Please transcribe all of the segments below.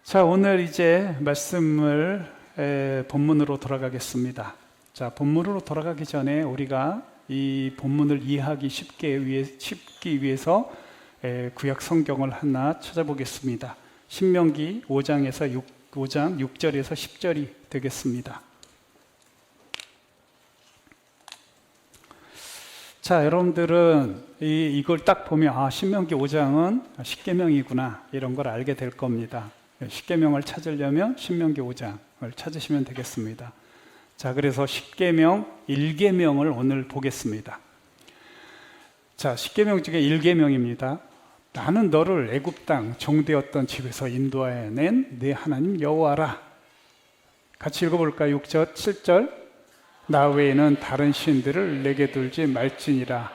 자, 오늘 이제 말씀을 본문으로 돌아가겠습니다. 자, 본문으로 돌아가기 전에 우리가 이 본문을 이해하기 쉽기 위해서 구약 성경을 하나 찾아보겠습니다. 신명기 5장 6절에서 10절이 되겠습니다. 자, 여러분들은 이걸 딱 보면 신명기 5장은 십계명이구나 이런 걸 알게 될 겁니다. 십계명을 찾으려면 신명기 5장을 찾으시면 되겠습니다. 자, 그래서 십계명 1계명을 오늘 보겠습니다. 자, 십계명 중에 1계명입니다. 나는 너를 애굽 땅 종되었던 집에서 인도해낸 네 하나님 여호와라. 같이 읽어볼까요? 6절, 7절. 나 외에는 다른 신들을 내게 둘지 말지니라.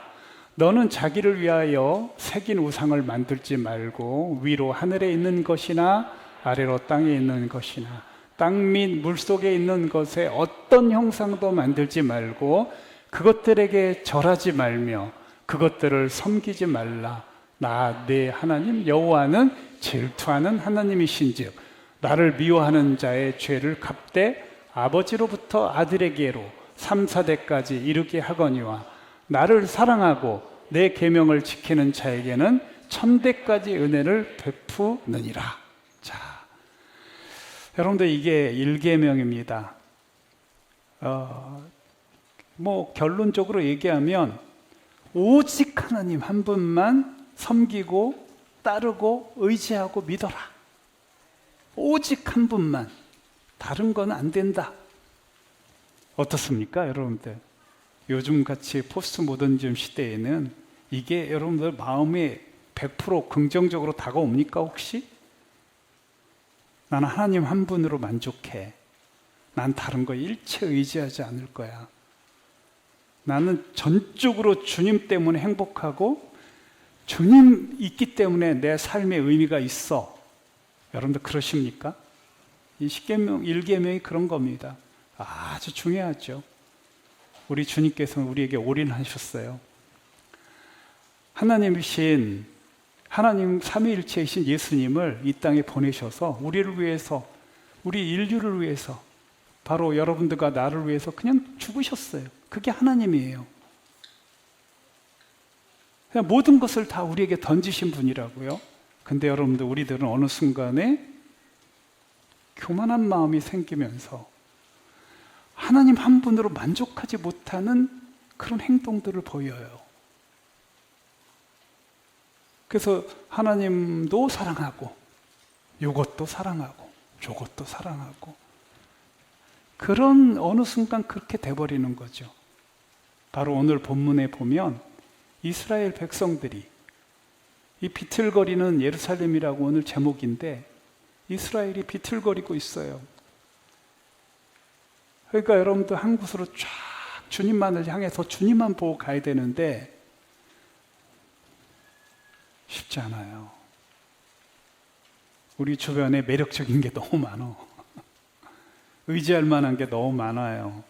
너는 자기를 위하여 새긴 우상을 만들지 말고 위로 하늘에 있는 것이나 아래로 땅에 있는 것이나 땅 및 물속에 있는 것에 어떤 형상도 만들지 말고 그것들에게 절하지 말며 그것들을 섬기지 말라. 나 네 하나님 여호와는 질투하는 하나님이신즉 나를 미워하는 자의 죄를 갚되 아버지로부터 아들에게로 3, 4대까지 이르게 하거니와 나를 사랑하고 내 계명을 지키는 자에게는 1000대까지 은혜를 베푸느니라. 자, 여러분들 이게 1계명입니다. 결론적으로 얘기하면 오직 하나님 한 분만 섬기고 따르고 의지하고 믿어라. 오직 한 분만. 다른 건 안 된다. 어떻습니까, 여러분들? 요즘같이 포스트 모더니즘 시대에는 이게 여러분들 마음에 100% 긍정적으로 다가옵니까, 혹시? 나는 하나님 한 분으로 만족해. 난 다른 거 일체 의지하지 않을 거야. 나는 전적으로 주님 때문에 행복하고 주님 있기 때문에 내 삶의 의미가 있어. 여러분들 그러십니까? 이 1계명이 그런 겁니다. 아주 중요하죠. 우리 주님께서는 우리에게 올인하셨어요. 하나님 삼위일체이신 예수님을 이 땅에 보내셔서 우리를 위해서, 우리 인류를 위해서, 바로 여러분들과 나를 위해서 그냥 죽으셨어요. 그게 하나님이에요. 그냥 모든 것을 다 우리에게 던지신 분이라고요. 근데 여러분들, 우리들은 어느 순간에 교만한 마음이 생기면서 하나님 한 분으로 만족하지 못하는 그런 행동들을 보여요. 그래서 하나님도 사랑하고 이것도 사랑하고 저것도 사랑하고 그런 어느 순간 그렇게 돼버리는 거죠. 바로 오늘 본문에 보면 이스라엘 백성들이 이 비틀거리는 예루살렘이라고 오늘 제목인데 이스라엘이 비틀거리고 있어요. 그러니까 여러분도 한 곳으로 쫙 주님만을 향해서 주님만 보고 가야 되는데 쉽지 않아요. 우리 주변에 매력적인 게 너무 많아. 의지할 만한 게 너무 많아요.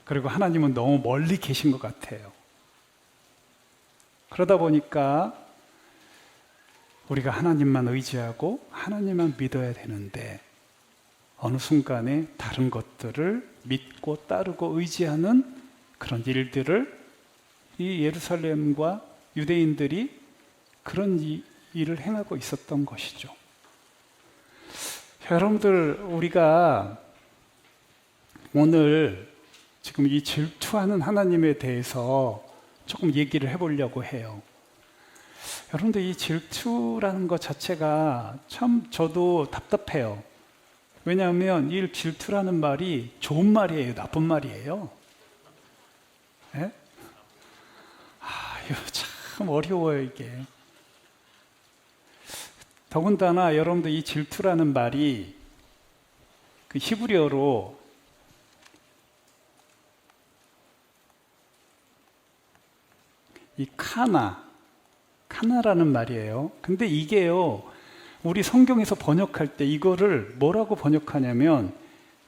그리고 하나님은 너무 멀리 계신 것 같아요. 그러다 보니까 우리가 하나님만 의지하고 하나님만 믿어야 되는데 어느 순간에 다른 것들을 믿고 따르고 의지하는 그런 일들을 이 예루살렘과 유대인들이 그런 일을 행하고 있었던 것이죠. 여러분들, 우리가 오늘 지금 이 질투하는 하나님에 대해서 조금 얘기를 해보려고 해요. 여러분들, 이 질투라는 것 자체가 참 저도 답답해요. 왜냐하면 이 질투라는 말이 좋은 말이에요, 나쁜 말이에요? 예? 이거 참 어려워요, 이게. 더군다나 여러분들 이 질투라는 말이 그 히브리어로 이 카나라는 말이에요. 근데 이게요, 우리 성경에서 번역할 때 이거를 뭐라고 번역하냐면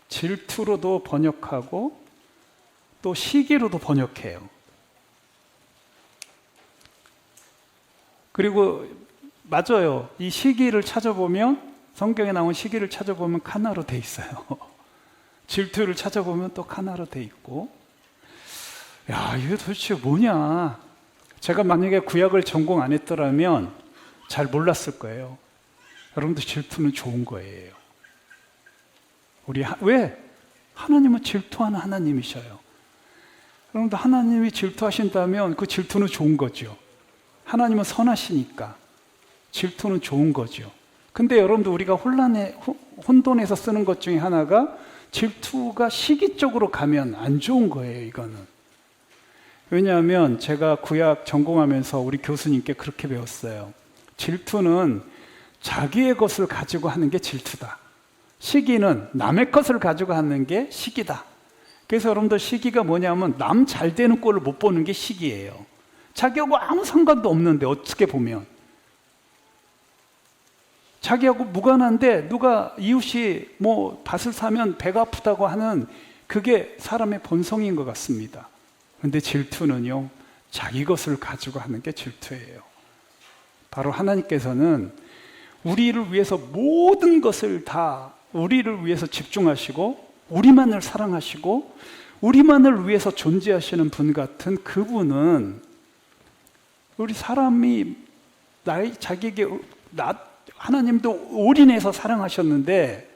질투로도 번역하고 또 시기로도 번역해요. 그리고 맞아요. 이 시기를 찾아보면 성경에 나온 시기를 찾아보면 칸나로 돼 있어요. 질투를 찾아보면 또 칸나로 돼 있고. 야, 이게 도대체 뭐냐? 제가 만약에 구약을 전공 안 했더라면 잘 몰랐을 거예요. 여러분들, 질투는 좋은 거예요. 왜? 하나님은 질투하는 하나님이셔요. 여러분들, 하나님이 질투하신다면 그 질투는 좋은 거죠. 하나님은 선하시니까 질투는 좋은 거죠. 근데 여러분들, 우리가 혼돈해서 쓰는 것 중에 하나가 질투가 시기적으로 가면 안 좋은 거예요. 이거는. 왜냐하면 제가 구약 전공하면서 우리 교수님께 그렇게 배웠어요. 질투는 자기의 것을 가지고 하는 게 질투다. 시기는 남의 것을 가지고 하는 게 시기다. 그래서 여러분들, 시기가 뭐냐면 남 잘 되는 꼴을 못 보는 게 시기예요. 자기하고 아무 상관도 없는데, 어떻게 보면 자기하고 무관한데 누가 이웃이 뭐 밭을 사면 배가 아프다고 하는, 그게 사람의 본성인 것 같습니다. 그런데 질투는요, 자기 것을 가지고 하는 게 질투예요. 바로 하나님께서는 우리를 위해서 모든 것을 다 우리를 위해서 집중하시고, 우리만을 사랑하시고, 우리만을 위해서 존재하시는 분 같은 그분은, 우리 사람이 자기에게 하나님도 올인해서 사랑하셨는데,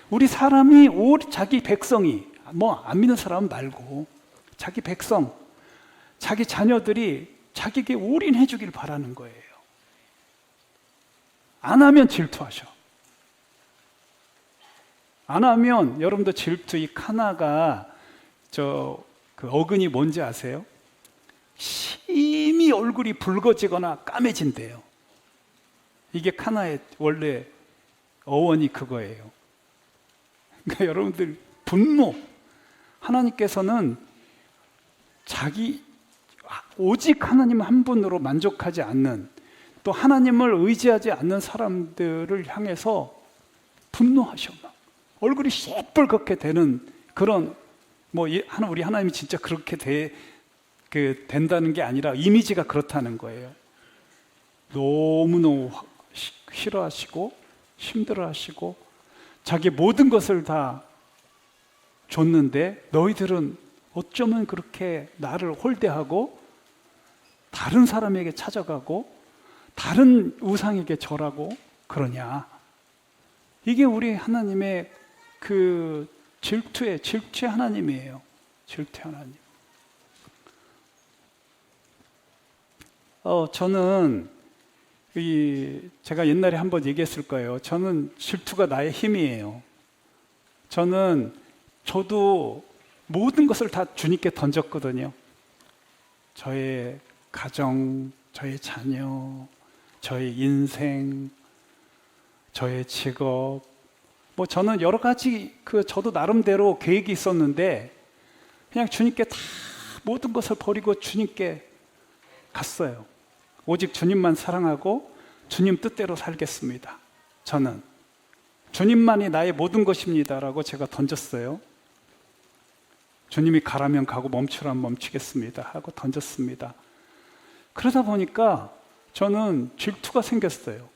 우리 사람이 자기 백성이, 뭐 안 믿는 사람 말고 자기 백성, 자기 자녀들이 자기에게 올인해 주길 바라는 거예요. 안 하면 질투하셔. 안 하면, 여러분도 질투, 이 카나가 그 어근이 뭔지 아세요? 심히 얼굴이 붉어지거나 까매진대요. 이게 카나의 원래 어원이 그거예요. 그러니까 여러분들, 분노. 하나님께서는 오직 하나님 한 분으로 만족하지 않는, 또 하나님을 의지하지 않는 사람들을 향해서 분노하셔. 얼굴이 새빨갛게 되는 그런, 우리 하나님이 진짜 그렇게 된다는 게 아니라 이미지가 그렇다는 거예요. 너무너무 싫어하시고 힘들어하시고 자기 모든 것을 다 줬는데, 너희들은 어쩌면 그렇게 나를 홀대하고 다른 사람에게 찾아가고 다른 우상에게 절하고 그러냐. 이게 우리 하나님의 그 질투의 하나님이에요. 질투의 하나님. 저는 제가 옛날에 한번 얘기했을 거예요. 저는 질투가 나의 힘이에요. 저도 모든 것을 다 주님께 던졌거든요. 저의 가정, 저의 자녀, 저의 인생, 저의 직업, 저는 여러 가지 저도 나름대로 계획이 있었는데, 그냥 주님께 다 모든 것을 버리고 주님께 갔어요. 오직 주님만 사랑하고 주님 뜻대로 살겠습니다. 저는 주님만이 나의 모든 것입니다라고 제가 던졌어요. 주님이 가라면 가고 멈추라면 멈추겠습니다 하고 던졌습니다. 그러다 보니까 저는 질투가 생겼어요.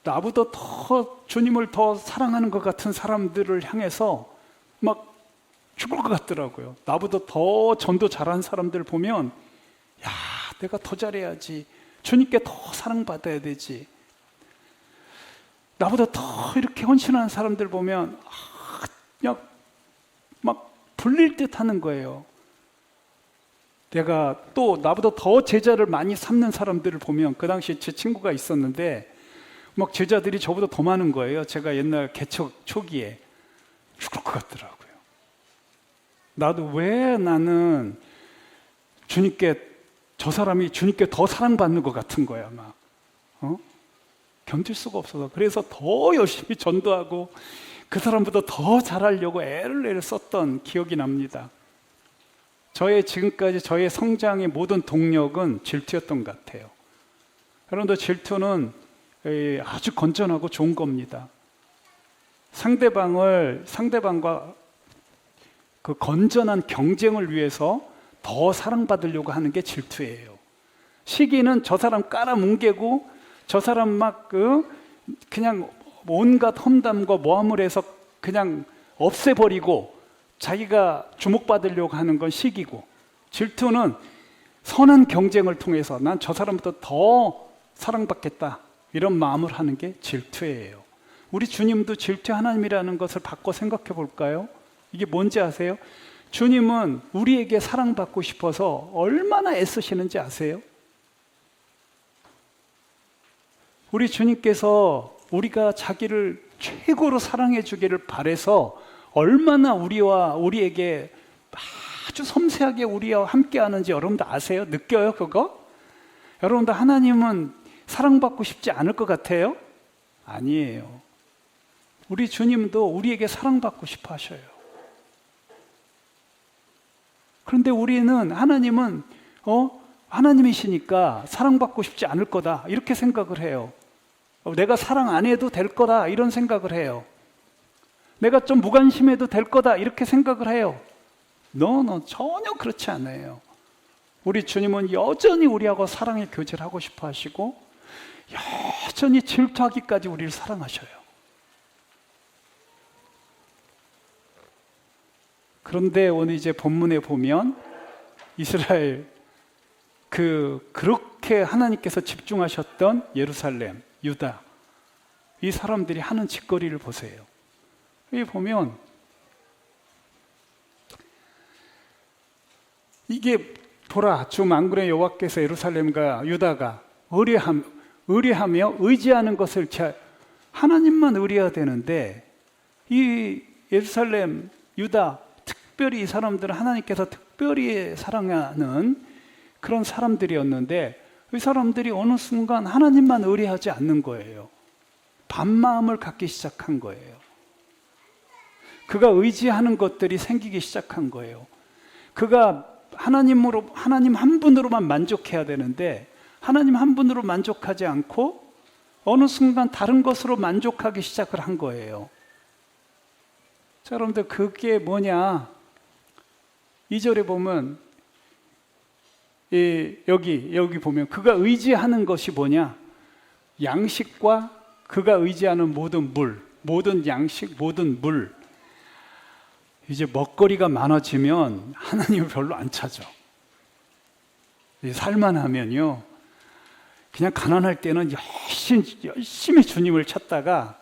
나보다 더 주님을 더 사랑하는 것 같은 사람들을 향해서 막 죽을 것 같더라고요. 나보다 더 전도 잘하는 사람들 보면, 야, 내가 더 잘해야지, 주님께 더 사랑받아야 되지. 나보다 더 이렇게 헌신하는 사람들 보면 그냥 막 불릴 듯 하는 거예요. 내가 또 나보다 더 제자를 많이 삼는 사람들을 보면, 그 당시에 제 친구가 있었는데 막 제자들이 저보다 더 많은 거예요. 제가 옛날 개척 초기에. 죽을 것 같더라고요. 나도 왜 나는 저 사람이 주님께 더 사랑받는 것 같은 거야. 견딜 수가 없어서. 그래서 더 열심히 전도하고 그 사람보다 더 잘하려고 애를 썼던 기억이 납니다. 지금까지 저의 성장의 모든 동력은 질투였던 것 같아요. 여러분들, 질투는 아주 건전하고 좋은 겁니다. 상대방과 그 건전한 경쟁을 위해서 더 사랑받으려고 하는 게 질투예요. 시기는 저 사람 깔아뭉개고 저 사람 막 그냥 온갖 험담과 모함을 해서 그냥 없애버리고 자기가 주목받으려고 하는 건 시기고, 질투는 선한 경쟁을 통해서 난 저 사람보다 더 사랑받겠다 이런 마음을 하는 게 질투예요. 우리 주님도 질투 하나님이라는 것을 바꿔 생각해 볼까요? 이게 뭔지 아세요? 주님은 우리에게 사랑받고 싶어서 얼마나 애쓰시는지 아세요? 우리 주님께서 우리가 자기를 최고로 사랑해 주기를 바라서 얼마나 우리에게 아주 섬세하게 우리와 함께 하는지 여러분들 아세요? 느껴요 그거? 여러분들 하나님은 사랑받고 싶지 않을 것 같아요? 아니에요. 우리 주님도 우리에게 사랑받고 싶어 하셔요. 그런데 우리는 하나님은 하나님이시니까 사랑받고 싶지 않을 거다 이렇게 생각을 해요. 내가 사랑 안 해도 될 거다 이런 생각을 해요. 내가 좀 무관심해도 될 거다 이렇게 생각을 해요. 전혀 그렇지 않아요. 우리 주님은 여전히 우리하고 사랑의 교제를 하고 싶어 하시고 여전히 질투하기까지 우리를 사랑하셔요. 그런데 오늘 이제 본문에 보면 이스라엘 그렇게 하나님께서 집중하셨던 예루살렘, 유다, 이 사람들이 하는 짓거리를 보세요. 여기 보면 이게 보라, 주 만군의 여호와께서 예루살렘과 유다가 의뢰하며 의지하는 것을 하나님만 의뢰해야 되는데 이 예루살렘, 유다, 특별히 이 사람들은 하나님께서 특별히 사랑하는 그런 사람들이었는데 이 사람들이 어느 순간 하나님만 의뢰하지 않는 거예요. 반마음을 갖기 시작한 거예요. 그가 의지하는 것들이 생기기 시작한 거예요. 그가 하나님 한 분으로만 만족해야 되는데 하나님 한 분으로 만족하지 않고 어느 순간 다른 것으로 만족하기 시작을 한 거예요. 자, 여러분들 그게 뭐냐? 2절에 보면 여기 보면 그가 의지하는 것이 뭐냐? 양식과 그가 의지하는 모든 물, 모든 양식, 모든 물. 이제 먹거리가 많아지면 하나님을 별로 안 찾아. 살만하면요, 그냥 가난할 때는 열심히 주님을 찾다가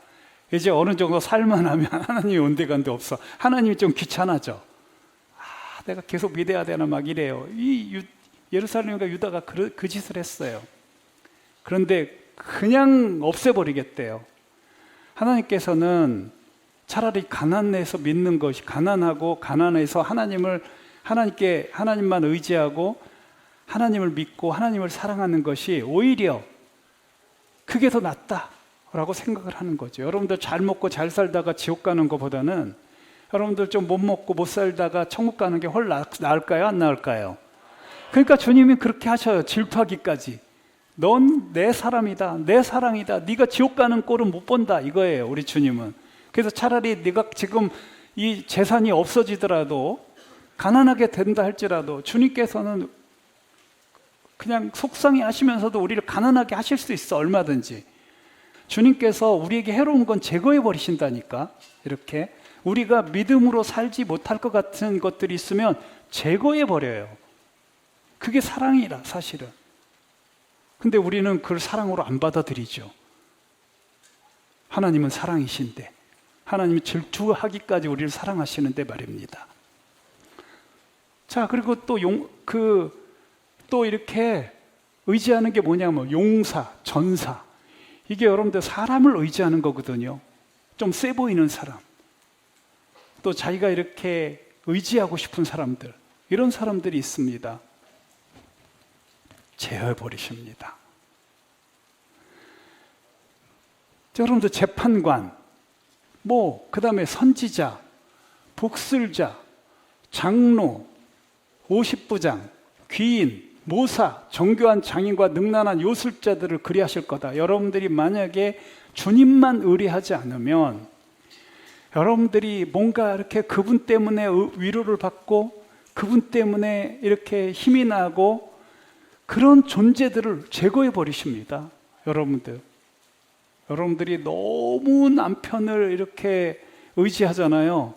이제 어느 정도 살만하면 하나님이 온데간데 없어. 하나님이 좀 귀찮아져. 내가 계속 믿어야 되나 막 이래요. 예루살렘과 유다가 그 짓을 했어요. 그런데 그냥 없애버리겠대요. 하나님께서는 차라리 가난해서 믿는 것이, 가난해서 하나님만 의지하고 하나님을 믿고 하나님을 사랑하는 것이 오히려 그게 더 낫다라고 생각을 하는 거죠. 여러분들 잘 먹고 잘 살다가 지옥 가는 것보다는 여러분들 좀 못 먹고 못 살다가 천국 가는 게 훨 나을까요? 안 나을까요? 그러니까 주님이 그렇게 하셔요. 질투하기까지. 넌 내 사람이다, 내 사랑이다, 네가 지옥 가는 꼴은 못 본다 이거예요, 우리 주님은. 그래서 차라리 네가 지금 이 재산이 없어지더라도 가난하게 된다 할지라도 주님께서는 그냥 속상해 하시면서도 우리를 가난하게 하실 수 있어. 얼마든지 주님께서 우리에게 해로운 건 제거해 버리신다니까. 이렇게 우리가 믿음으로 살지 못할 것 같은 것들이 있으면 제거해 버려요. 그게 사랑이라 사실은. 근데 우리는 그걸 사랑으로 안 받아들이죠. 하나님은 사랑이신데, 하나님이 질투하기까지 우리를 사랑하시는데 말입니다. 자, 그리고 또 이렇게 의지하는 게 뭐냐면 용사, 전사. 이게 여러분들 사람을 의지하는 거거든요. 좀 세 보이는 사람. 또 자기가 이렇게 의지하고 싶은 사람들, 이런 사람들이 있습니다. 제어해버리십니다. 여러분들 재판관, 그 다음에 선지자, 복술자, 장로, 50부장, 귀인, 모사, 정교한 장인과 능란한 요술자들을 그리하실 거다. 여러분들이 만약에 주님만 의뢰하지 않으면 여러분들이 뭔가 이렇게 그분 때문에 위로를 받고 그분 때문에 이렇게 힘이 나고 그런 존재들을 제거해 버리십니다. 여러분들. 여러분들이 너무 남편을 이렇게 의지하잖아요.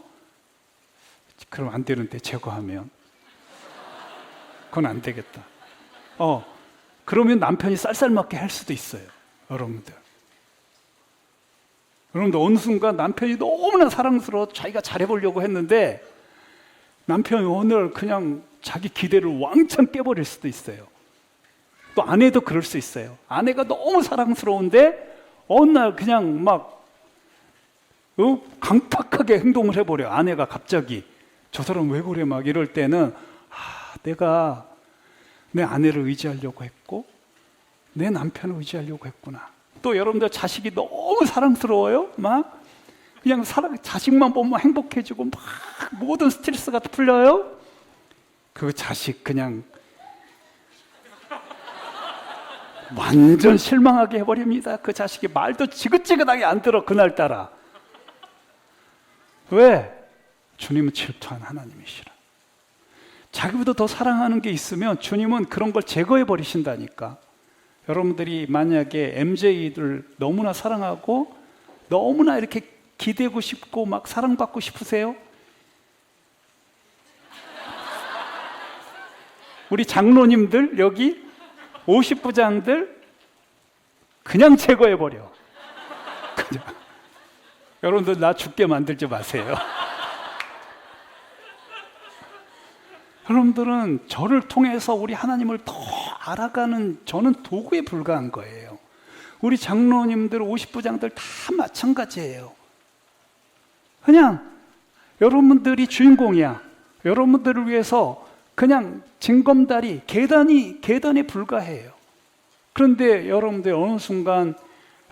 그럼 안 되는데, 제거하면. 그건 안 되겠다. 그러면 남편이 쌀쌀맞게 할 수도 있어요. 여러분들 어느 순간 남편이 너무나 사랑스러워 자기가 잘해보려고 했는데 남편이 오늘 그냥 자기 기대를 왕창 깨버릴 수도 있어요. 또 아내도 그럴 수 있어요. 아내가 너무 사랑스러운데 어느 날 그냥 막 강팍하게 행동을 해버려. 아내가 갑자기 저 사람 왜 그래 막 이럴 때는 내가 내 아내를 의지하려고 했고 내 남편을 의지하려고 했구나. 또 여러분들 자식이 너무 사랑스러워요. 막 그냥 자식만 보면 행복해지고 막 모든 스트레스가 풀려요. 그 자식 그냥 완전 실망하게 해버립니다. 그 자식이 말도 지긋지긋하게 안 들어 그날따라. 왜? 주님은 질투한 하나님이시라. 자기보다 더 사랑하는 게 있으면 주님은 그런 걸 제거해 버리신다니까. 여러분들이 만약에 MJ들 너무나 사랑하고 너무나 이렇게 기대고 싶고 막 사랑받고 싶으세요? 우리 장로님들 여기 50부장들 그냥 제거해 버려. 그냥. 여러분들 나 죽게 만들지 마세요. 여러분들은 저를 통해서 우리 하나님을 더 알아가는 저는 도구에 불과한 거예요. 우리 장로님들 50부장들 다 마찬가지예요. 그냥 여러분들이 주인공이야. 여러분들을 위해서 그냥 징검다리, 계단에 불과해요. 그런데 여러분들 어느 순간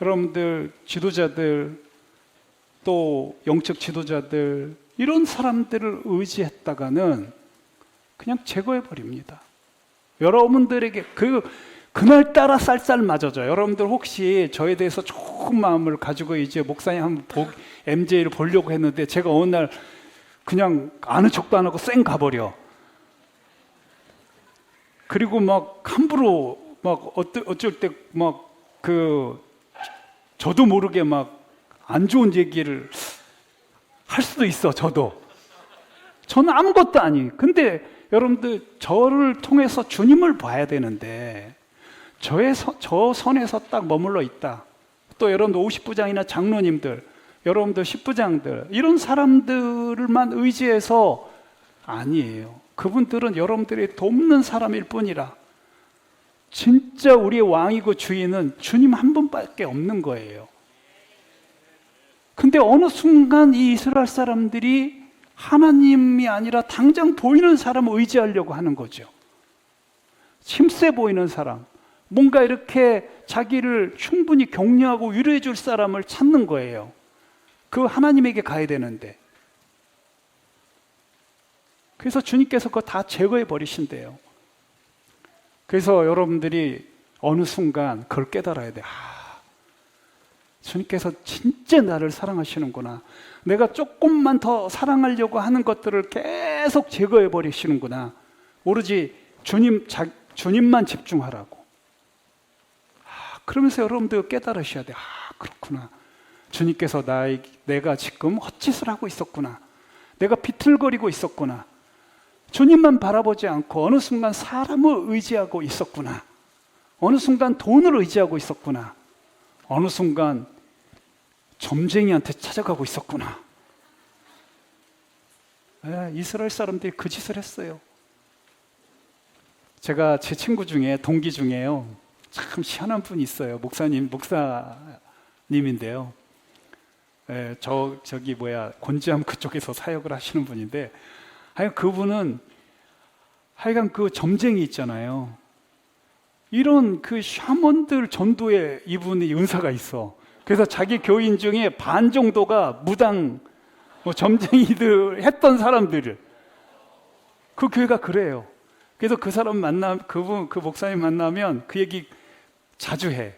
여러분들 지도자들 또 영적 지도자들 이런 사람들을 의지했다가는 그냥 제거해 버립니다. 여러분들에게 그날따라 쌀쌀 맞아져. 여러분들 혹시 저에 대해서 좋은 마음을 가지고 이제 목사님 한번 MJ를 보려고 했는데 제가 어느 날 그냥 아는 척도 안 하고 쌩 가버려. 그리고 막 함부로 막 어쩔 때 막 저도 모르게 막 안 좋은 얘기를 할 수도 있어. 저는 아무것도 아니. 근데 여러분들 저를 통해서 주님을 봐야 되는데 저 선에서 딱 머물러 있다. 또 여러분들 50부장이나 장로님들, 여러분들 10부장들 이런 사람들만 의지해서 아니에요. 그분들은 여러분들이 돕는 사람일 뿐이라. 진짜 우리의 왕이고 주인은 주님 한 분밖에 없는 거예요. 근데 어느 순간 이 이스라엘 사람들이 하나님이 아니라 당장 보이는 사람을 의지하려고 하는 거죠. 힘세 보이는 사람, 뭔가 이렇게 자기를 충분히 격려하고 위로해 줄 사람을 찾는 거예요. 그 하나님에게 가야 되는데. 그래서 주님께서 그거 다 제거해 버리신대요. 그래서 여러분들이 어느 순간 그걸 깨달아야 돼. 주님께서 진짜 나를 사랑하시는구나. 내가 조금만 더 사랑하려고 하는 것들을 계속 제거해 버리시는구나. 오로지 주님만 집중하라고. 그러면서 여러분들 깨달으셔야 돼. 그렇구나. 주님께서 내가 지금 헛짓을 하고 있었구나. 내가 비틀거리고 있었구나. 주님만 바라보지 않고 어느 순간 사람을 의지하고 있었구나. 어느 순간 돈을 의지하고 있었구나. 어느 순간 점쟁이한테 찾아가고 있었구나. 이스라엘 사람들이 그 짓을 했어요. 제가 제 친구 중에 동기 중에요. 참 희한한 분이 있어요. 목사님인데요. 곤지암 그쪽에서 사역을 하시는 분인데 그분은 하여간 그 점쟁이 있잖아요. 이런 그 샤먼들 전도에 이분이 은사가 있어. 그래서 자기 교인 중에 반 정도가 무당, 점쟁이들 했던 사람들을. 그 교회가 그래요. 그래서 그 목사님 만나면 그 얘기 자주 해.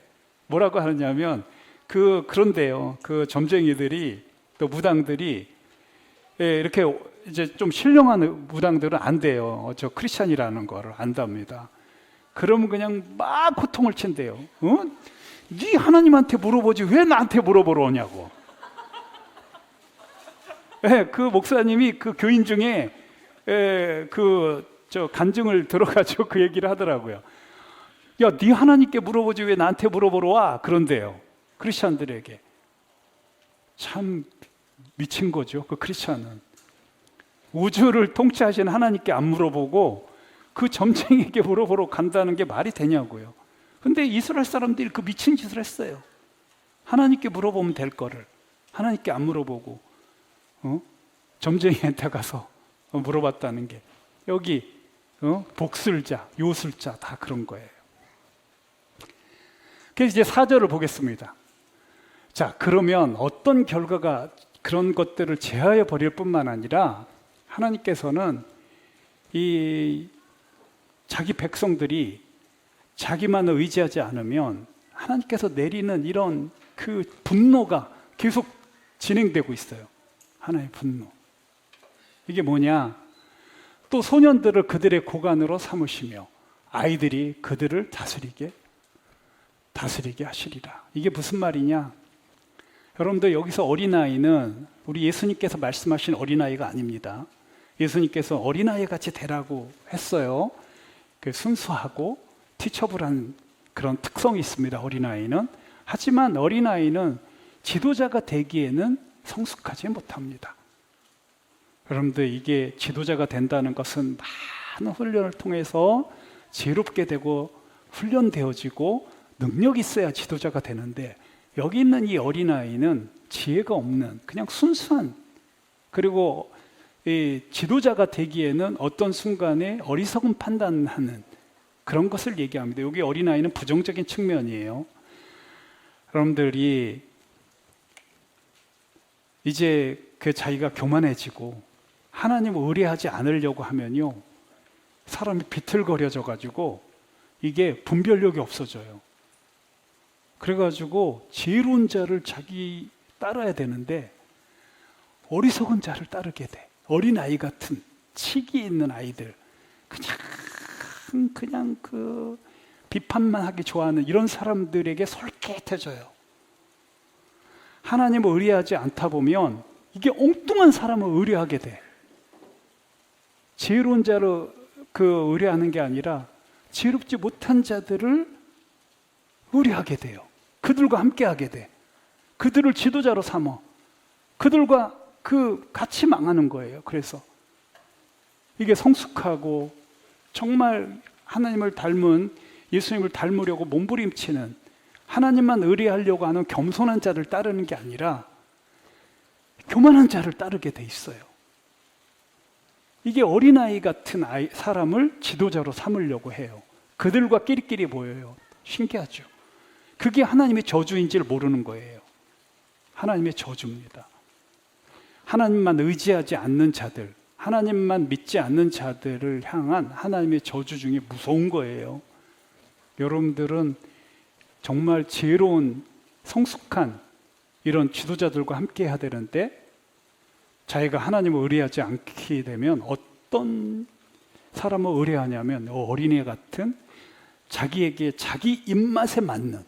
뭐라고 하느냐면, 그런데요. 그 점쟁이들이, 또 무당들이, 이렇게 이제 좀 신령한 무당들은 안 돼요. 저 크리스찬이라는 거를 안답니다. 그러면 그냥 막 고통을 친대요. 네 하나님한테 물어보지 왜 나한테 물어보러 오냐고. 네, 그 목사님이 그 교인 중에 간증을 들어가지고 그 얘기를 하더라고요. 야, 네 하나님께 물어보지 왜 나한테 물어보러 와? 그런데요, 크리스찬들에게. 참 미친 거죠. 그 크리스찬은 우주를 통치하시는 하나님께 안 물어보고 그 점쟁이에게 물어보러 간다는 게 말이 되냐고요. 근데 이스라엘 사람들이 그 미친 짓을 했어요. 하나님께 물어보면 될 거를 하나님께 안 물어보고 점쟁이한테 가서 물어봤다는 게, 여기 복술자, 요술자 다 그런 거예요. 그래서 이제 4절을 보겠습니다. 자, 그러면 어떤 결과가, 그런 것들을 제하여 버릴 뿐만 아니라 하나님께서는 이 자기 백성들이 자기만을 의지하지 않으면 하나님께서 내리는 이런 그 분노가 계속 진행되고 있어요. 하나님의 분노. 이게 뭐냐? 또 소년들을 그들의 고관으로 삼으시며 아이들이 그들을 다스리게 하시리라. 이게 무슨 말이냐? 여러분들, 여기서 어린아이는 우리 예수님께서 말씀하신 어린아이가 아닙니다. 예수님께서 어린아이 같이 되라고 했어요. 순수하고 티처블한 그런 특성이 있습니다, 어린아이는. 하지만 어린아이는 지도자가 되기에는 성숙하지 못합니다. 여러분들, 이게 지도자가 된다는 것은 많은 훈련을 통해서 지혜롭게 되고 훈련되어지고 능력이 있어야 지도자가 되는데, 여기 있는 이 어린아이는 지혜가 없는 그냥 순수한, 그리고 이 지도자가 되기에는 어떤 순간에 어리석은 판단하는 그런 것을 얘기합니다. 여기 어린아이는 부정적인 측면이에요. 여러분들이 이제 그 자기가 교만해지고 하나님을 의뢰하지 않으려고 하면요, 사람이 비틀거려져 가지고 이게 분별력이 없어져요. 그래가지고 지혜로운 자를 자기 따라야 되는데 어리석은 자를 따르게 돼. 어린아이 같은 치기 있는 아이들, 그냥 그 비판만 하기 좋아하는 이런 사람들에게 솔깃해져요. 하나님을 의뢰하지 않다 보면 이게 엉뚱한 사람을 의뢰하게 돼. 지혜로운 자를 의뢰하는 게 아니라 지혜롭지 못한 자들을 의뢰하게 돼요. 그들과 함께하게 돼. 그들을 지도자로 삼어. 그들과 같이 망하는 거예요. 그래서 이게 성숙하고 정말 하나님을 닮은, 예수님을 닮으려고 몸부림치는, 하나님만 의뢰하려고 하는 겸손한 자를 따르는 게 아니라 교만한 자를 따르게 돼 있어요. 이게 어린아이 같은 사람을 지도자로 삼으려고 해요. 그들과 끼리끼리 모여요. 신기하죠? 그게 하나님의 저주인지를 모르는 거예요. 하나님의 저주입니다. 하나님만 의지하지 않는 자들, 하나님만 믿지 않는 자들을 향한 하나님의 저주 중에 무서운 거예요. 여러분들은 정말 지혜로운 성숙한 이런 지도자들과 함께 해야 되는데, 자기가 하나님을 의뢰하지 않게 되면 어떤 사람을 의뢰하냐면 어린애 같은 자기에게 자기 입맛에 맞는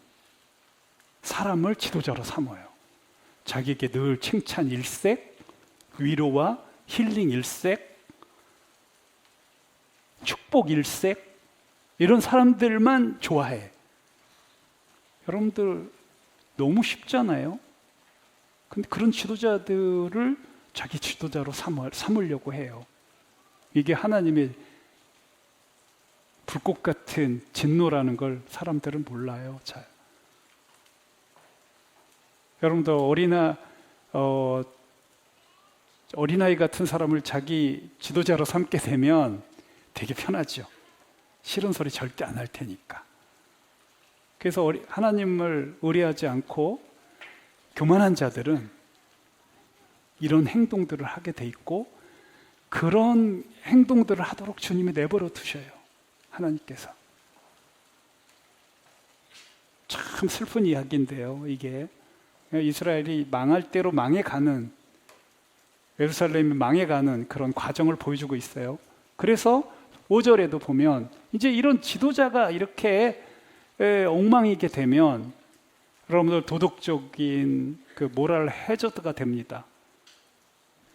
사람을 지도자로 삼아요. 자기에게 늘 칭찬 일색, 위로와 힐링 일색, 축복 일색, 이런 사람들만 좋아해. 여러분들 너무 쉽잖아요. 근데 그런 지도자들을 자기 지도자로 삼으려고 해요. 이게 하나님의 불꽃 같은 진노라는 걸 사람들은 몰라요, 잘. 여러분들 어린아이 같은 사람을 자기 지도자로 삼게 되면 되게 편하죠. 싫은 소리 절대 안 할 테니까. 그래서 하나님을 의뢰하지 않고 교만한 자들은 이런 행동들을 하게 돼 있고, 그런 행동들을 하도록 주님이 내버려 두셔요. 하나님께서. 참 슬픈 이야기인데요, 이게. 이스라엘이 망할 대로 망해가는, 예루살렘이 망해가는 그런 과정을 보여주고 있어요. 그래서 5절에도 보면 이제 이런 지도자가 이렇게 엉망이게 되면 여러분들 도덕적인 그 모랄 해저드가 됩니다.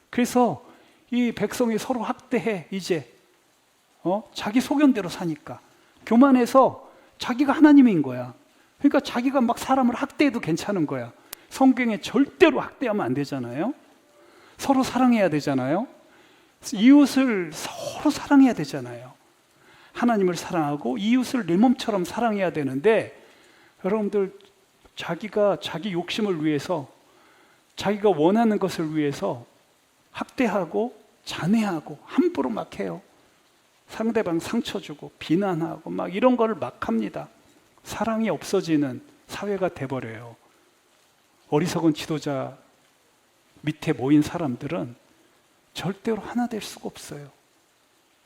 그래서 이 백성이 서로 학대해 이제 자기 소견대로 사니까 교만해서 자기가 하나님인 거야. 그러니까 자기가 막 사람을 학대해도 괜찮은 거야. 성경에 절대로 학대하면 안 되잖아요. 서로 사랑해야 되잖아요. 이웃을 서로 사랑해야 되잖아요. 하나님을 사랑하고 이웃을 내 몸처럼 사랑해야 되는데 여러분들 자기가 자기 욕심을 위해서 자기가 원하는 것을 위해서 학대하고 잔해하고 함부로 막 해요. 상대방 상처 주고 비난하고 막 이런 거를 막 합니다. 사랑이 없어지는 사회가 돼버려요. 어리석은 지도자 밑에 모인 사람들은 절대로 하나 될 수가 없어요.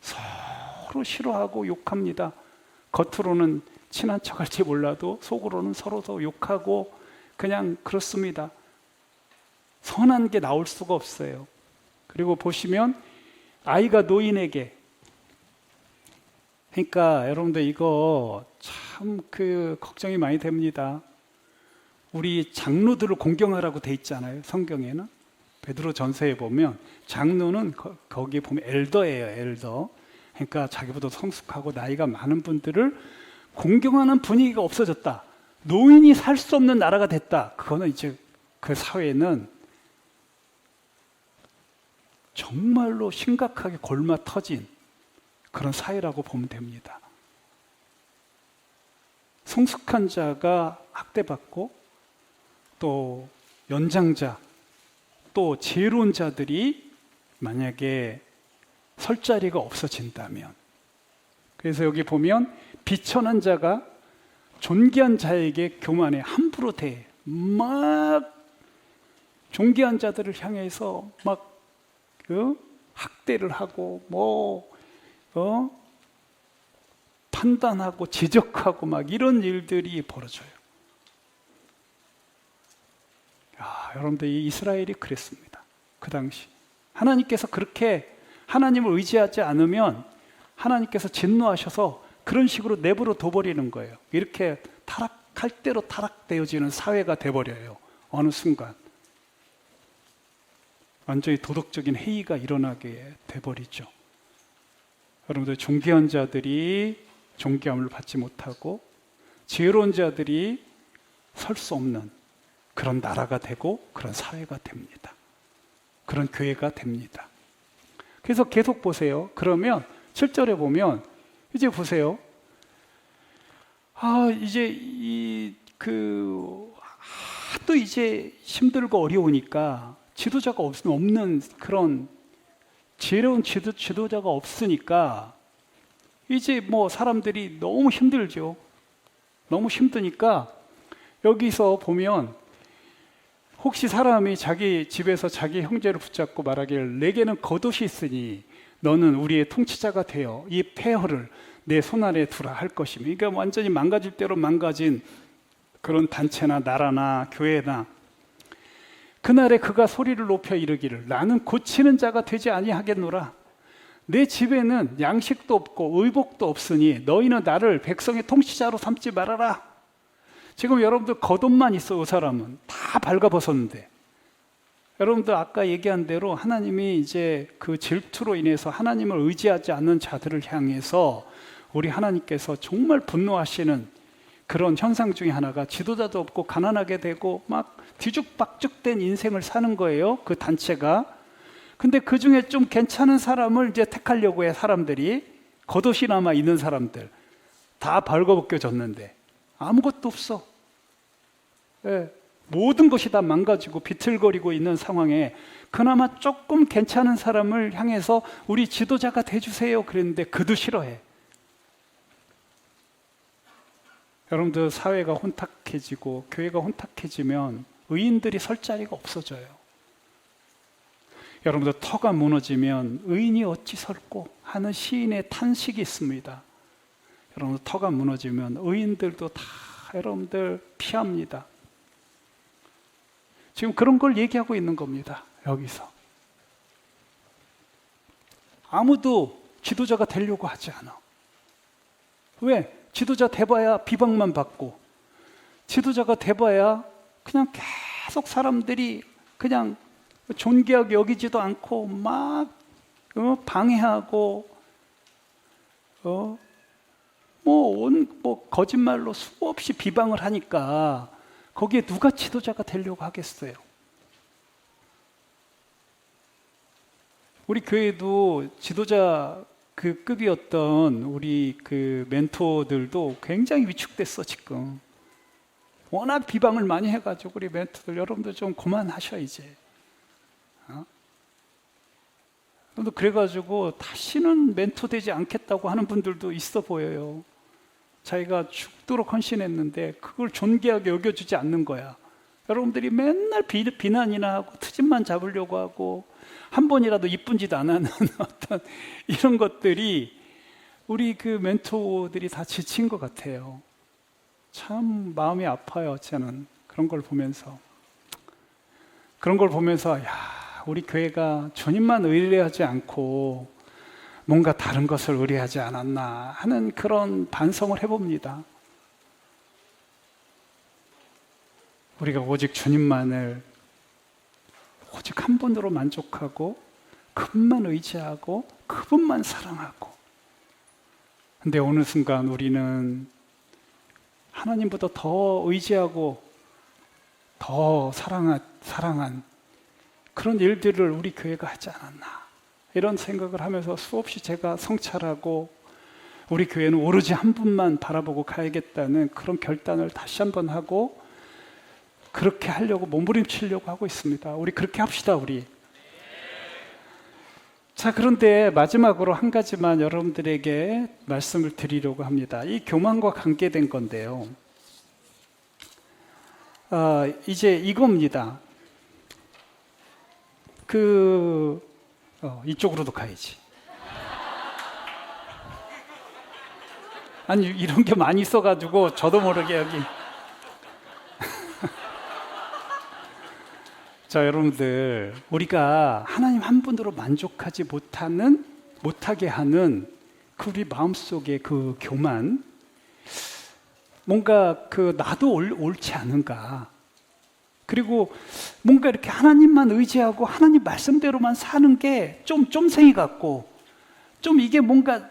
서로 싫어하고 욕합니다. 겉으로는 친한 척할지 몰라도 속으로는 서로 더 욕하고 그냥 그렇습니다. 선한 게 나올 수가 없어요. 그리고 보시면 아이가 노인에게, 그러니까 여러분들 이거 참 걱정이 많이 됩니다. 우리 장로들을 공경하라고 돼 있잖아요. 성경에는 베드로 전서에 보면 장로는 거기에 보면 엘더예요. 엘더. 그러니까 자기보다 성숙하고 나이가 많은 분들을 공경하는 분위기가 없어졌다. 노인이 살 수 없는 나라가 됐다. 그거는 이제 그 사회는 정말로 심각하게 골마 터진 그런 사회라고 보면 됩니다. 성숙한 자가 학대받고 또 연장자 또 지혜로운 자들이 만약에 설 자리가 없어진다면, 그래서 여기 보면 비천한 자가 존귀한 자에게 교만해 함부로 대해 막 존귀한 자들을 향해서 막 학대를 하고 판단하고 지적하고 막 이런 일들이 벌어져요. 여러분들 이 이스라엘이 그랬습니다. 그 당시 하나님께서 그렇게 하나님을 의지하지 않으면 하나님께서 진노하셔서 그런 식으로 내버려 둬버리는 거예요. 이렇게 타락할 대로 타락되어지는 사회가 돼버려요. 어느 순간 완전히 도덕적인 해이가 일어나게 돼버리죠. 여러분들 존귀한 자들이 존귀함을 받지 못하고 지혜로운 자들이 설 수 없는 그런 나라가 되고 그런 사회가 됩니다. 그런 교회가 됩니다. 그래서 계속 보세요. 그러면 7절에 보면 이제 보세요. 이제 하도 이제 힘들고 어려우니까 지도자가 없는 그런 지혜로운 지도자가 없으니까 이제 사람들이 너무 힘들죠. 너무 힘드니까 여기서 보면 혹시 사람이 자기 집에서 자기 형제를 붙잡고 말하기를 내게는 겉옷이 있으니 너는 우리의 통치자가 되어 이 폐허를 내 손안에 두라 할 것이며, 그러니까 완전히 망가질 대로 망가진 그런 단체나 나라나 교회나 그날에 그가 소리를 높여 이르기를 나는 고치는 자가 되지 아니하겠노라. 내 집에는 양식도 없고 의복도 없으니 너희는 나를 백성의 통치자로 삼지 말아라. 지금 여러분들 겉옷만 있어. 이 사람은 다 발가벗었는데, 여러분들 아까 얘기한 대로 하나님이 이제 그 질투로 인해서 하나님을 의지하지 않는 자들을 향해서 우리 하나님께서 정말 분노하시는 그런 현상 중에 하나가 지도자도 없고 가난하게 되고 막 뒤죽박죽된 인생을 사는 거예요. 그 단체가. 근데 그 중에 좀 괜찮은 사람을 이제 택하려고 해. 사람들이 겉옷이나마 있는 사람들 다 벌거벗겨졌는데 아무것도 없어. 모든 것이 다 망가지고 비틀거리고 있는 상황에 그나마 조금 괜찮은 사람을 향해서 우리 지도자가 돼주세요 그랬는데 그도 싫어해. 여러분들 사회가 혼탁해지고 교회가 혼탁해지면 의인들이 설 자리가 없어져요. 여러분들 터가 무너지면 의인이 어찌 설고 하는 시인의 탄식이 있습니다. 여러분들 터가 무너지면 의인들도 다 여러분들 피합니다. 지금 그런 걸 얘기하고 있는 겁니다. 여기서 아무도 지도자가 되려고 하지 않아. 왜? 지도자 돼봐야 비방만 받고 지도자가 돼봐야 그냥 계속 사람들이 그냥 존귀하게 여기지도 않고 막 방해하고 거짓말로 수없이 비방을 하니까 거기에 누가 지도자가 되려고 하겠어요? 우리 교회도 지도자 그 급이었던 우리 그 멘토들도 굉장히 위축됐어 지금. 워낙 비방을 많이 해가지고 우리 멘토들 여러분들 좀 그만하셔 이제. 그래가지고 다시는 멘토 되지 않겠다고 하는 분들도 있어 보여요. 자기가 죽도록 헌신했는데 그걸 존귀하게 여겨주지 않는 거야. 여러분들이 맨날 비난이나 하고 트집만 잡으려고 하고 한 번이라도 이쁜 짓 안 하는 어떤 이런 것들이 우리 그 멘토들이 다 지친 것 같아요. 참 마음이 아파요. 저는 그런 걸 보면서 야, 우리 교회가 주님만 의뢰하지 않고 뭔가 다른 것을 의뢰하지 않았나 하는 그런 반성을 해봅니다. 우리가 오직 주님만을 오직 한 분으로 만족하고 그분만 의지하고 그분만 사랑하고, 근데 어느 순간 우리는 하나님보다 더 의지하고 더 사랑한 그런 일들을 우리 교회가 하지 않았나 이런 생각을 하면서 수없이 제가 성찰하고 우리 교회는 오로지 한 분만 바라보고 가야겠다는 그런 결단을 다시 한번 하고 그렇게 하려고 몸부림치려고 하고 있습니다. 우리 그렇게 합시다. 우리. 자, 그런데 마지막으로 한 가지만 여러분들에게 말씀을 드리려고 합니다. 이 교만과 관계된 건데요. 이제 이겁니다. 이쪽으로도 가야지. 아니, 이런 게 많이 있어가지고 저도 모르게 여기. 자, 여러분들, 우리가 하나님 한 분으로 만족하지 못하게 하는 그 우리 마음속의 그 교만, 뭔가 나도 옳지 않은가, 그리고 뭔가 이렇게 하나님만 의지하고 하나님 말씀대로만 사는 게 좀 쫌생이 같고, 좀 이게 뭔가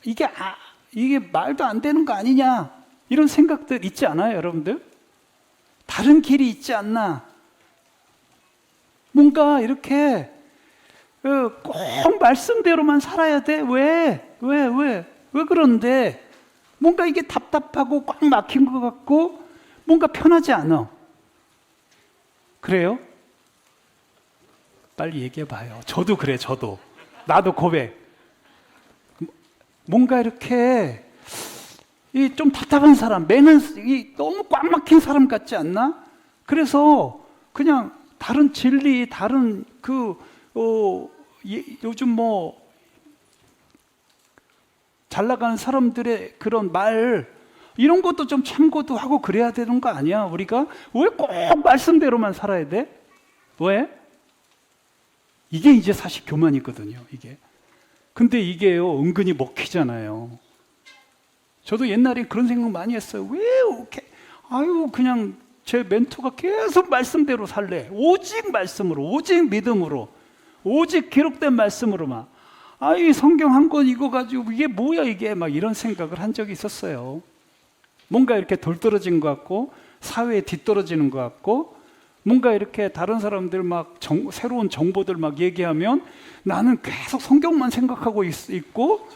이게 말도 안 되는 거 아니냐, 이런 생각들 있지 않아요, 여러분들? 다른 길이 있지 않나? 뭔가 이렇게 꼭 말씀대로만 살아야 돼? 왜 그런데? 뭔가 이게 답답하고 꽉 막힌 것 같고 뭔가 편하지 않아. 그래요? 빨리 얘기해 봐요. 저도 그래, 나도 고백. 뭔가 이렇게 좀 답답한 사람, 너무 꽉 막힌 사람 같지 않나? 그래서 그냥 다른 진리, 다른 요즘 잘 나가는 사람들의 그런 말, 이런 것도 좀 참고도 하고 그래야 되는 거 아니야? 우리가 왜 꼭 말씀대로만 살아야 돼? 왜? 이게 이제 사실 교만이거든요, 이게. 근데 이게요, 은근히 먹히잖아요. 저도 옛날에 그런 생각 많이 했어요. 왜 이렇게, 그냥 제 멘토가 계속 말씀대로 살래. 오직 말씀으로, 오직 믿음으로, 오직 기록된 말씀으로만. 이 성경 한 권 이거 가지고 이게 뭐야 이게, 막 이런 생각을 한 적이 있었어요. 뭔가 이렇게 돌떨어진 것 같고 사회에 뒤떨어지는 것 같고, 뭔가 이렇게 다른 사람들 막 새로운 정보들 막 얘기하면 나는 계속 성경만 생각하고 있고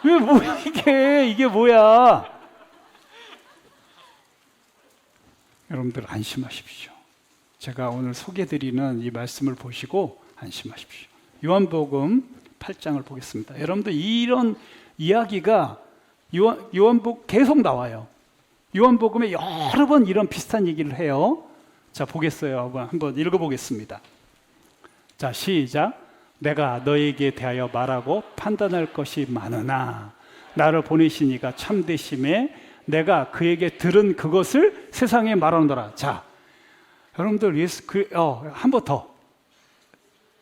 왜 뭐야 이게 뭐야? 여러분들 안심하십시오. 제가 오늘 소개드리는 이 말씀을 보시고 안심하십시오. 요한복음 8장을 보겠습니다. 여러분들 이런 이야기가 요한복음 계속 나와요. 요한복음에 여러 번 이런 비슷한 얘기를 해요. 자, 보겠어요. 한번 읽어보겠습니다. 자, 시작. 내가 너에게 대하여 말하고 판단할 것이 많으나 나를 보내신 이가 참되심에 내가 그에게 들은 그것을 세상에 말하노라. 자, 여러분들 한 번 더.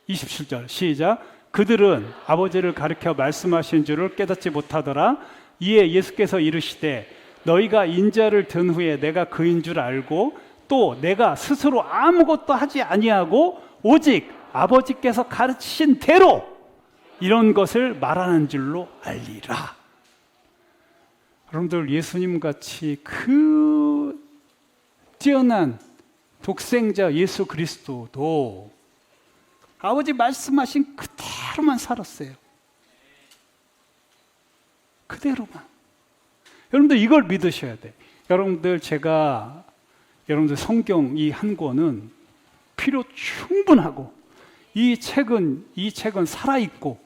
27절 시작. 그들은 아버지를 가리켜 말씀하신 줄을 깨닫지 못하더라. 이에 예수께서 이르시되 너희가 인자를 든 후에 내가 그인 줄 알고 또 내가 스스로 아무것도 하지 아니하고 오직 아버지께서 가르치신 대로 이런 것을 말하는 줄로 알리라. 여러분들, 예수님 같이 그 뛰어난 독생자 예수 그리스도도 아버지 말씀하신 그대로만 살았어요. 그대로만. 여러분들 이걸 믿으셔야 돼. 여러분들, 제가 여러분들 성경 이 한 권은 필요 충분하고 이 책은 살아있고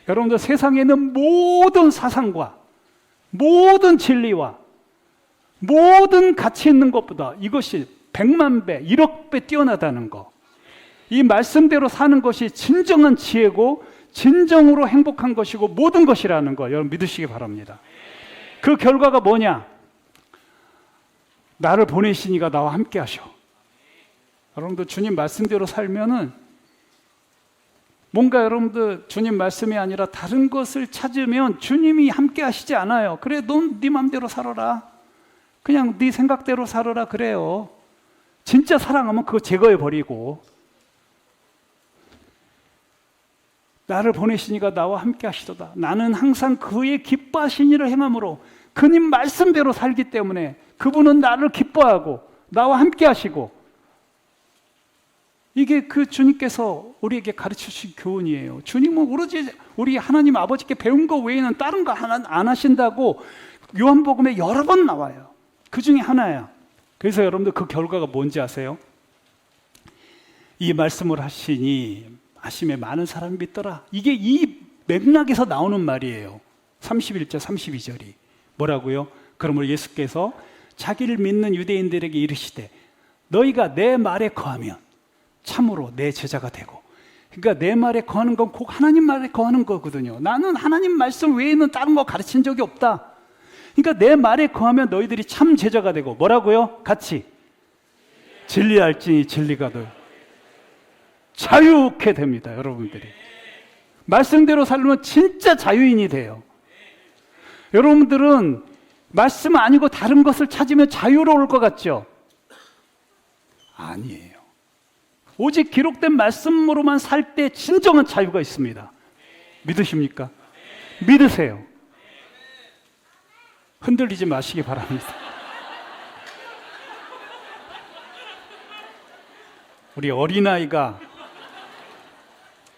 여러분들 세상에 있는 모든 사상과 모든 진리와 모든 가치 있는 것보다 이것이 100만 배, 1억 배 뛰어나다는 거. 이 말씀대로 사는 것이 진정한 지혜고 진정으로 행복한 것이고 모든 것이라는 거 여러분 믿으시기 바랍니다. 그 결과가 뭐냐? 나를 보내시니가 나와 함께 하셔. 여러분들 주님 말씀대로 살면은 뭔가 여러분들 주님 말씀이 아니라 다른 것을 찾으면 주님이 함께 하시지 않아요. 그래, 넌 네 맘대로 살아라. 그냥 네 생각대로 살아라 그래요. 진짜 사랑하면 그거 제거해버리고 나를 보내시니가 나와 함께 하시도다. 나는 항상 그의 기뻐하신 일을 행함으로 그님 말씀대로 살기 때문에 그분은 나를 기뻐하고 나와 함께 하시고 이게 그 주님께서 우리에게 가르치신 교훈이에요. 주님은 오로지 우리 하나님 아버지께 배운 거 외에는 다른 거 하나 안 하신다고 요한복음에 여러 번 나와요. 그 중에 하나야. 그래서 여러분들 그 결과가 뭔지 아세요? 이 말씀을 하시니 아심에 많은 사람이 믿더라. 이게 이 맥락에서 나오는 말이에요. 31절 32절이 뭐라고요? 그러므로 예수께서 자기를 믿는 유대인들에게 이르시되 너희가 내 말에 거하면 참으로 내 제자가 되고. 그러니까 내 말에 거하는 건 꼭 하나님 말에 거하는 거거든요. 나는 하나님 말씀 외에는 다른 거 가르친 적이 없다. 그러니까 내 말에 거하면 너희들이 참 제자가 되고 뭐라고요? 같이 진리할지니 진리가 너 자유케 됩니다. 여러분들이 말씀대로 살면 진짜 자유인이 돼요. 여러분들은 말씀 아니고 다른 것을 찾으면 자유로울 것 같죠? 아니에요. 오직 기록된 말씀으로만 살 때 진정한 자유가 있습니다. 믿으십니까? 믿으세요. 흔들리지 마시기 바랍니다. 우리 어린아이가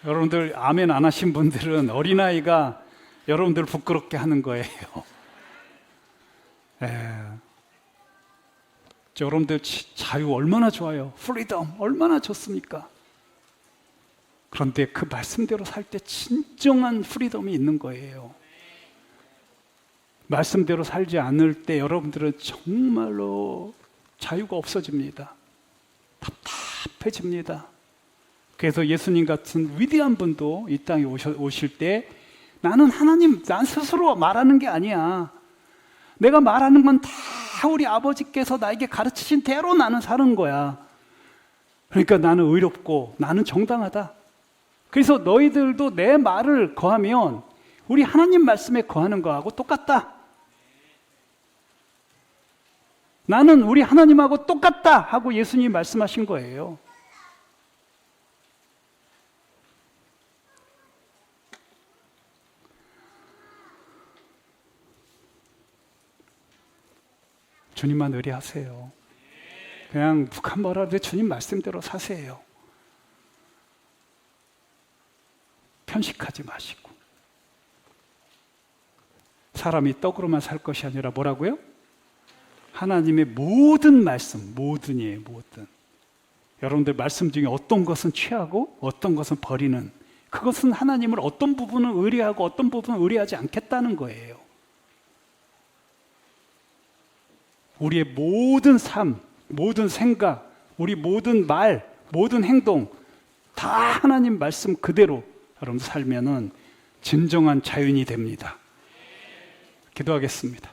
여러분들 아멘 안 하신 분들은 어린아이가 여러분들 부끄럽게 하는 거예요. 여러분들 자유 얼마나 좋아요. 프리덤 얼마나 좋습니까? 그런데 그 말씀대로 살 때 진정한 프리덤이 있는 거예요. 말씀대로 살지 않을 때 여러분들은 정말로 자유가 없어집니다. 답답해집니다. 그래서 예수님 같은 위대한 분도 이 땅에 오실 때 나는 하나님, 난 스스로 말하는 게 아니야. 내가 말하는 건 다 우리 아버지께서 나에게 가르치신 대로 나는 사는 거야. 그러니까 나는 의롭고 나는 정당하다. 그래서 너희들도 내 말을 거하면 우리 하나님 말씀에 거하는 거하고 똑같다. 나는 우리 하나님하고 똑같다 하고 예수님이 말씀하신 거예요. 주님만 의뢰하세요. 그냥 북한 뭐라 그래 주님 말씀대로 사세요. 편식하지 마시고. 사람이 떡으로만 살 것이 아니라 뭐라고요? 하나님의 모든 말씀, 모든이에요, 모든. 여러분들 말씀 중에 어떤 것은 취하고 어떤 것은 버리는, 그것은 하나님을 어떤 부분은 의뢰하고 어떤 부분은 의뢰하지 않겠다는 거예요. 우리의 모든 삶, 모든 생각, 우리 모든 말, 모든 행동 다 하나님 말씀 그대로 여러분 살면은 진정한 자유인이 됩니다. 기도하겠습니다.